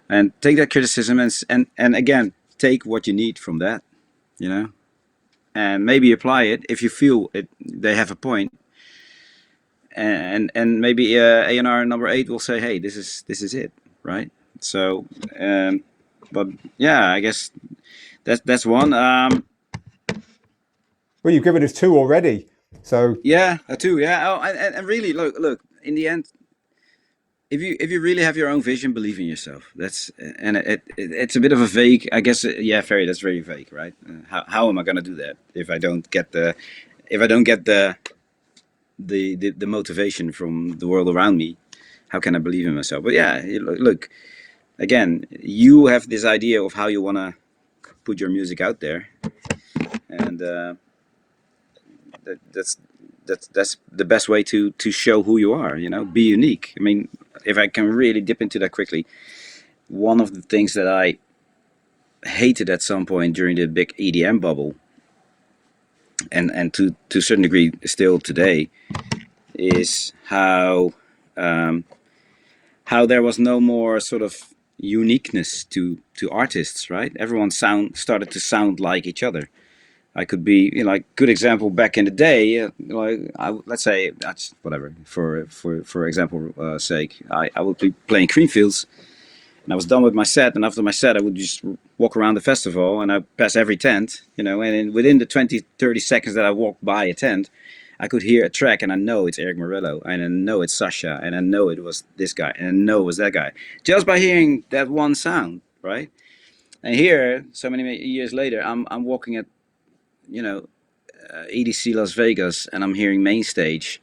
And take that criticism, and again, take what you need from that, you know, and maybe apply it if you feel it. They have a point, and maybe A&R number 8 will say, hey, this is it, right? So, but yeah, I guess that's one. well, you've given us two already. So Yeah, two. Yeah. Oh, and really, look. In the end, if you really have your own vision, believe in yourself. That's and it's a bit of a vague. I guess. Yeah, Ferry. That's very vague, right? How am I gonna do that if I don't get the motivation from the world around me? How can I believe in myself? But yeah, look again. You have this idea of how you wanna put your music out there, and that's that's the best way to show who you are. Be unique. I mean, if I can really dip into that quickly, one of the things that I hated at some point during the big EDM bubble, and to a certain degree still today, is how there was no more sort of uniqueness to artists. Right? Everyone started to sound like each other. I could be, like good example back in the day. Let's say that's whatever for example sake. I would be playing Creamfields, and I was done with my set. And after my set, I would just walk around the festival, and I pass every tent, within the 20-30 seconds that I walked by a tent, I could hear a track, and I know it's Eric Morello, and I know it's Sasha, and I know it was this guy, and I know it was that guy, just by hearing that one sound, right? And here, so many years later, I'm walking at you know EDC Las Vegas, and I'm hearing main stage,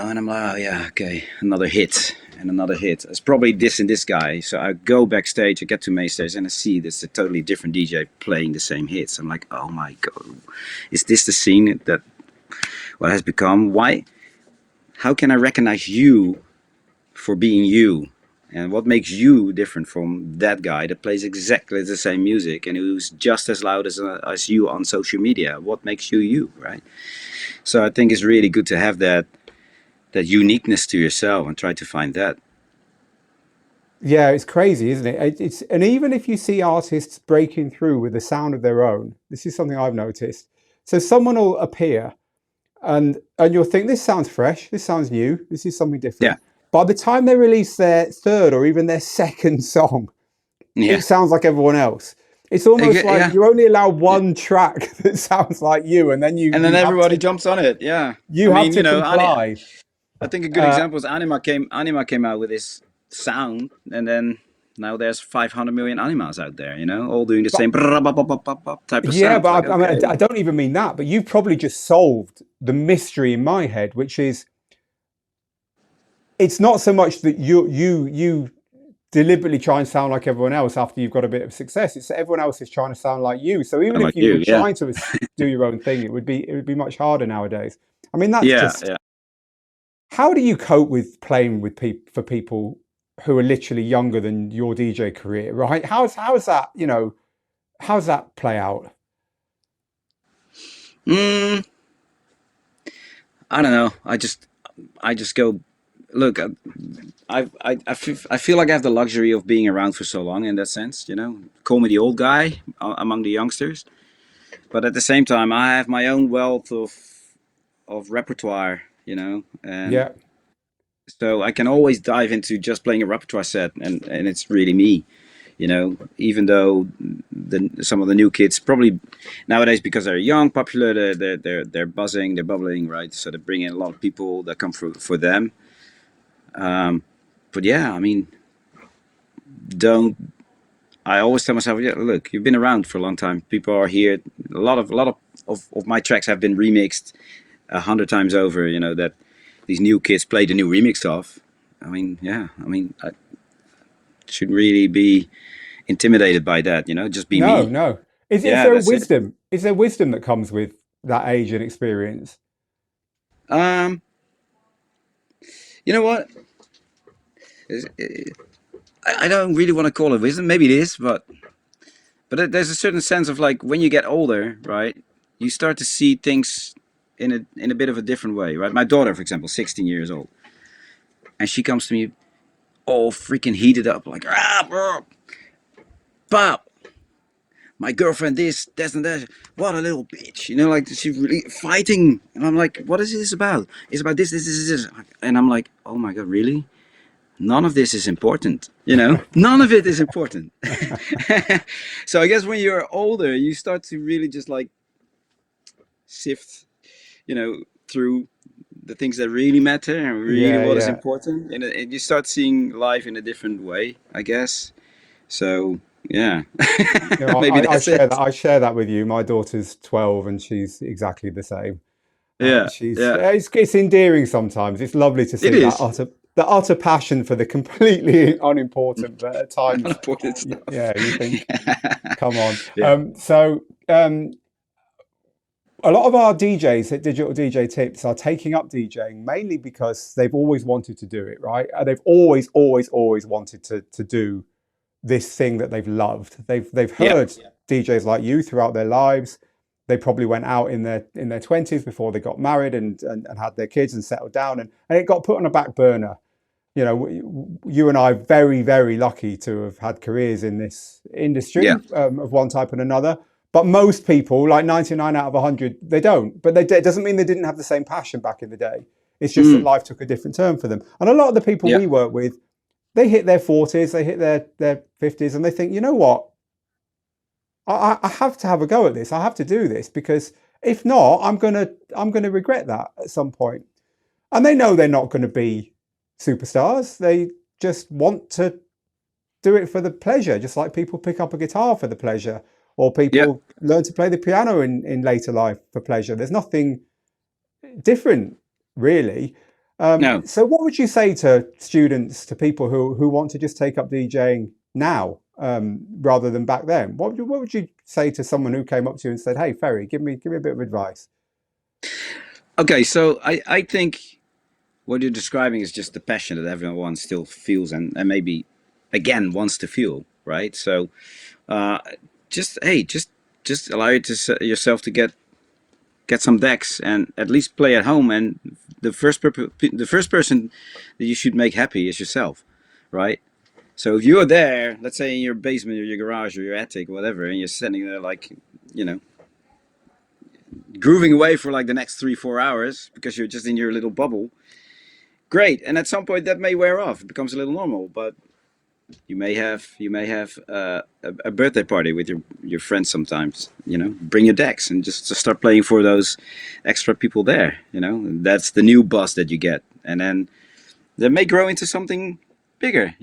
and I'm like, oh yeah, okay, another hit and another hit. It's probably this and this guy. So I go backstage, I get to main stage, and I see this a totally different DJ playing the same hits. I'm like, oh my god, is this the scene that what has become? Why? How can I recognize you for being you? And what makes you different from that guy that plays exactly the same music and who's just as loud as you on social media? What makes you you, right? So I think it's really good to have that uniqueness to yourself and try to find that. yeah, it's crazy, isn't it? And even if you see artists breaking through with a sound of their own, this is something I've noticed. So someone will appear and you'll think this sounds fresh, this sounds new, this is something Yeah, different. By the time they release their third or even their second song, it yeah, sounds like everyone else. It's almost like yeah. you only allow one track that sounds like you, and then you And then you have everybody to jumps on it. Yeah, you I have mean, to comply. I think a good Uh, example is Anima came out with this sound, and then now there's 500 million Animas out there, all doing the but same type of yeah, sound. It's like, but I mean, okay, I don't even mean that. But you've probably just solved the mystery in my head, which is it's not so much that you deliberately try and sound like everyone else after you've got a bit of success. It's that everyone else is trying to sound like you. So even I'm if like you were you, yeah, trying to do your own thing, it would be much harder nowadays. I mean, that's yeah, just yeah. how do you cope with playing with people for people who are literally younger than your DJ career, right? How's that, how's that play out? Mm, I don't know. I just go. Look, I feel like I have the luxury of being around for so long in that sense. Call me the old guy among the youngsters, but at the same time, I have my own wealth of repertoire. And Yeah. so I can always dive into just playing a repertoire set, and it's really me. Even though some of the new kids probably nowadays, because they're young, popular, they're buzzing, they're bubbling, right? So they bring in a lot of people that come for them. Um, but yeah, I mean, don't. I always tell myself, yeah, look, you've been around for a long time. People are here. A lot of my tracks have been remixed 100 times over. That these new kids play the new remix of. I mean, yeah. I mean, I shouldn't really be intimidated by that. Just be No, me. no. Is Yeah, there a that's it. wisdom? Is there wisdom that comes with that age and experience? Um, you know what? I don't really want to call it wisdom. Maybe it is, but there's a certain sense of like when you get older, right? You start to see things in a bit of a different way, right? My daughter, for example, 16 years old, and she comes to me all freaking heated up, like, bro, Pop, my girlfriend this, that, and that. What a little bitch, like she's really fighting, and I'm like, what is this about? It's about this, and I'm like, oh my god, really? None of this is important, none of it is important. So I guess when you're older, you start to really just like sift, through the things that really matter and really Yeah, what is yeah. important, and you start seeing life in a different way, I guess. So yeah, maybe I that's share it. that. I share that with you. My daughter's 12, and she's exactly the same. Yeah, She's yeah, it's endearing sometimes. It's lovely to it see that is. utter passion for the completely unimportant. But at times, Unimportant stuff. yeah, you think, come on. Yeah, A lot of our DJs at Digital DJ Tips are taking up DJing mainly because they've always wanted to do it, right? They've always wanted to do this thing that they've loved. They've yeah, heard DJs like you throughout their lives. They probably went out in their 20s before they got married and had their kids and settled down, and it got put on a back burner. You and I are very, very lucky to have had careers in this yeah, industry of one type and another. But most people, like 99 out of 100, they don't. But it doesn't mean they didn't have the same passion back in the day. It's just that mm, life took a different turn for them. And a lot of the people yeah, we work with, they hit their 40s, they hit their 50s, and they think, you know what? I have to have a go at this. I have to do this because if not, I'm gonna regret that at some point. And they know they're not going to be superstars. They just want to do it for the pleasure, just like people pick up a guitar for the pleasure, or yeah. people learn to play the piano in later life for pleasure. There's nothing different, really. No. So, what would you say to students, to people who want to just take up DJing now rather than back then? What would you say to someone who came up to you and said, "Hey, Ferry, give me a bit of advice"? Okay, so I think what you're describing is just the passion that everyone still feels, and maybe again wants to feel, right? So uh, just hey, just allow yourself to get some decks and at least play at home. And the first person that you should make happy is yourself, right? So if you're there, let's say in your basement or your garage or your attic or whatever, and you're sitting there like, you know, grooving away for like the next 3 4 hours because you're just in your little bubble, great. And at some point that may wear off. It becomes a little normal, but you may have a birthday party with your friends sometimes. Bring your decks and just start playing for those extra people there. That's the new buzz that you get, and then that may grow into something bigger.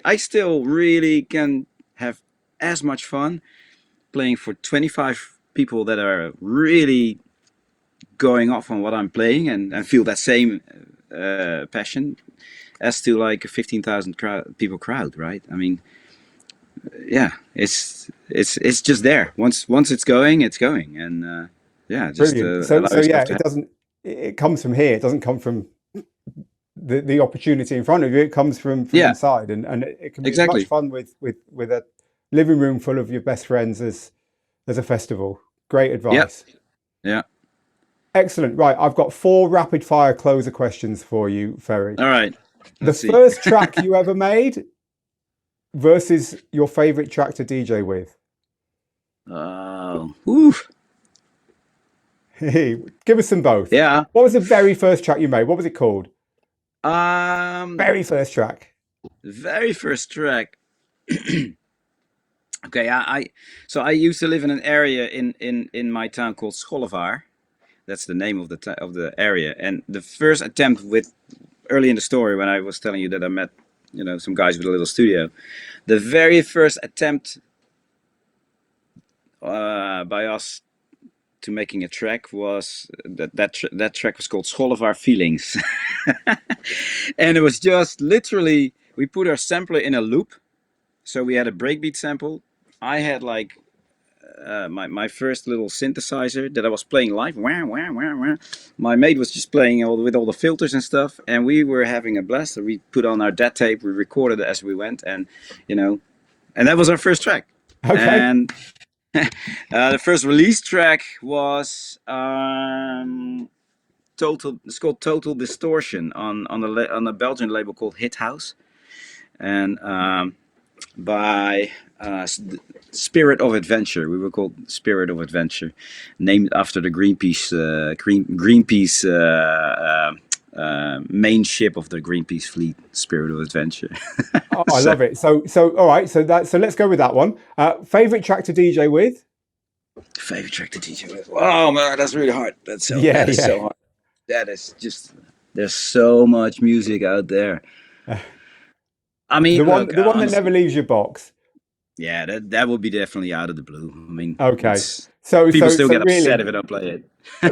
I still really can have as much fun playing for 25 people that are really going off on what I'm playing and feel that same passion as to like a 15,000 people crowd, right? I mean, yeah, it's just there. Once it's going, and yeah, just Brilliant. So allow so yeah, yourself to it have. doesn't. It comes from here. It doesn't come from the opportunity in front of you. It comes from Yeah, inside, and it can be as much exactly. fun with a living room full of your best friends as a festival. Great Yeah, advice. yeah. Excellent. Right, I've got four rapid fire closer questions for you, Ferry. All right. The Let's see. first track you ever made versus your favorite track to DJ with. Oh, oof. Hey, give us some both. Yeah. What was the very first track you made? What was it called? Um, Very first track. very first track. Okay, so I used to live in an area in my town called Schollevaar. That's the name of of the area. And the first attempt with early in the story when I was telling you that I met, some guys with a little studio. The very first attempt by us to making a track was that track was called Schollevaar Feelings, and it was just literally we put our sampler in a loop. So we had a breakbeat sample. I had like my first little synthesizer that I was playing live. Wah, wah, wah, wah. My mate was just playing with all the filters and stuff, and we were having a blast. So we put on our DAT tape, we recorded it as we went, and you know, and that was our first track. Okay. And the first release track was Total. It's called Total Distortion on a Belgian label called Hit House, and by Spirit of Adventure. We were called Spirit of Adventure, named after the Greenpeace main ship of the Greenpeace fleet, Spirit of Adventure. Oh, I So, love it. So all right. So let's go with that one. Favorite track to DJ with? favorite track to teach with. Oh man, that's really hard. Yeah, That is yeah. so hard. That is just there's so much music out there. I The mean, one look, the one that never honestly, leaves your box. yeah, that would be definitely out of the blue. I mean, Okay. it's So people so still so get upset really if I don't play it.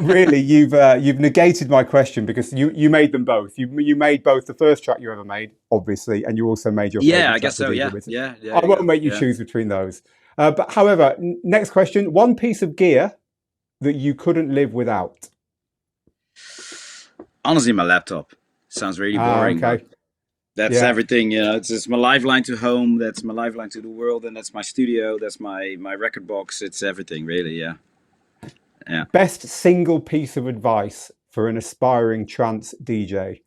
really you've negated my question because you made them both. You made both the first track you ever made, obviously, and you also made your Yeah, favorite I track guess to so. DJ Yeah, with. yeah, there I you won't go. make you Yeah. choose between those. But however, next question: one piece of gear that you couldn't live without. Honestly, my laptop sounds really Ah, boring, but okay. that's Yeah. everything. It's my lifeline to home. That's my lifeline to the world, and that's my studio. That's my record box. It's everything, really. Yeah, yeah. Best single piece of advice for an aspiring trance DJ.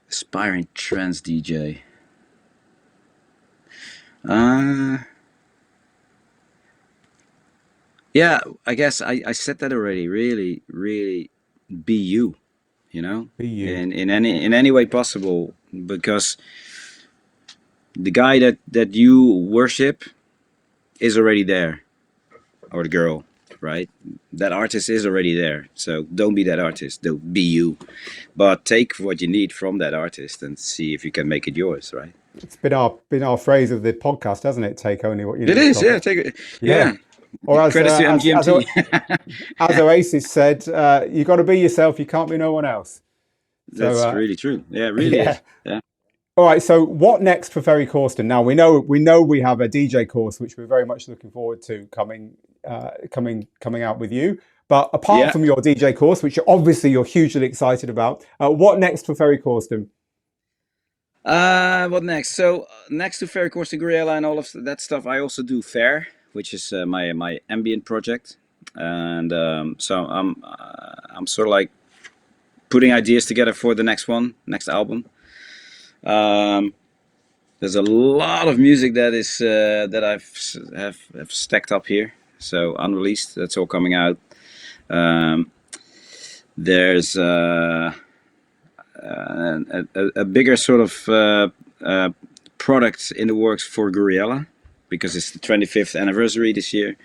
Aspiring trance DJ. Uh, yeah. I guess I said that already. Really, really, be you. Be you. In any way possible, because the guy that you worship is already there, or the girl, right? That artist is already there. So don't be that artist. Don't be you, but take what you need from that artist and see if you can make it yours, right? It's been our phrase of the podcast, hasn't it? Take only what you It need is, from yeah. it. Take it, Yeah. yeah. Or Credits to MGMT. as Oasis said, you got to be yourself. You can't be no one else. So That's really true. Yeah, it really yeah. is. Yeah. All right. So what next for Ferry Corsten? Now we know we have a DJ course which we're very much looking forward to coming out with you. But apart Yeah. from your DJ course, which obviously you're hugely excited about, what next for Ferry Corsten? What next? So next to Ferry Corsten Gorilla and all of that stuff, I also do Fair, which is my ambient project, and so I'm sort of like putting ideas together for the next album. Um, there's a lot of music that have stacked up here, so unreleased. That's all coming out. Um, there's a bigger sort of product in the works for Goriella, because it's the 25th anniversary this year.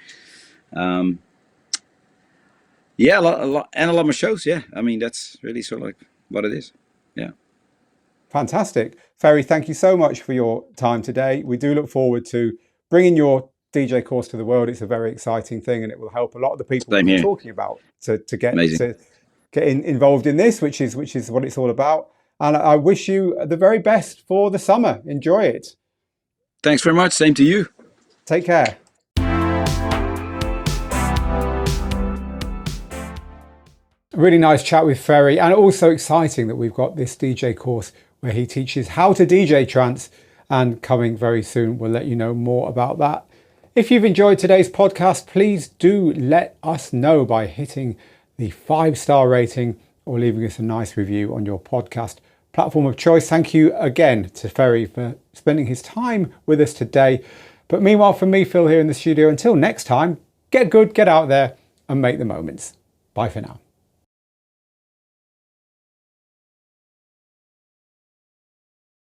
Um, yeah, a lot more shows. Yeah, I mean that's really sort of like what it is. Yeah, Fantastic. Ferry, thank you so much for your time today. We do look forward to bringing your DJ course to the world. It's a very exciting thing and it will help a lot of the people that same we're here. talking about to get Amazing. involved in this, which is what it's all about. And I wish you the very best for the summer. Enjoy it. Thanks very much. Same to you. Take care. A really nice chat with Ferry, and also exciting that we've got this DJ course where he teaches how to DJ trance, and coming very soon we'll let you know more about that. If you've enjoyed today's podcast, please do let us know by hitting the 5-star rating or leaving us a nice review on your podcast platform of choice. Thank you again to Ferry for spending his time with us today. But meanwhile, from me, Phil, here in the studio, until next time, get good, get out there and make the moments. Bye for now.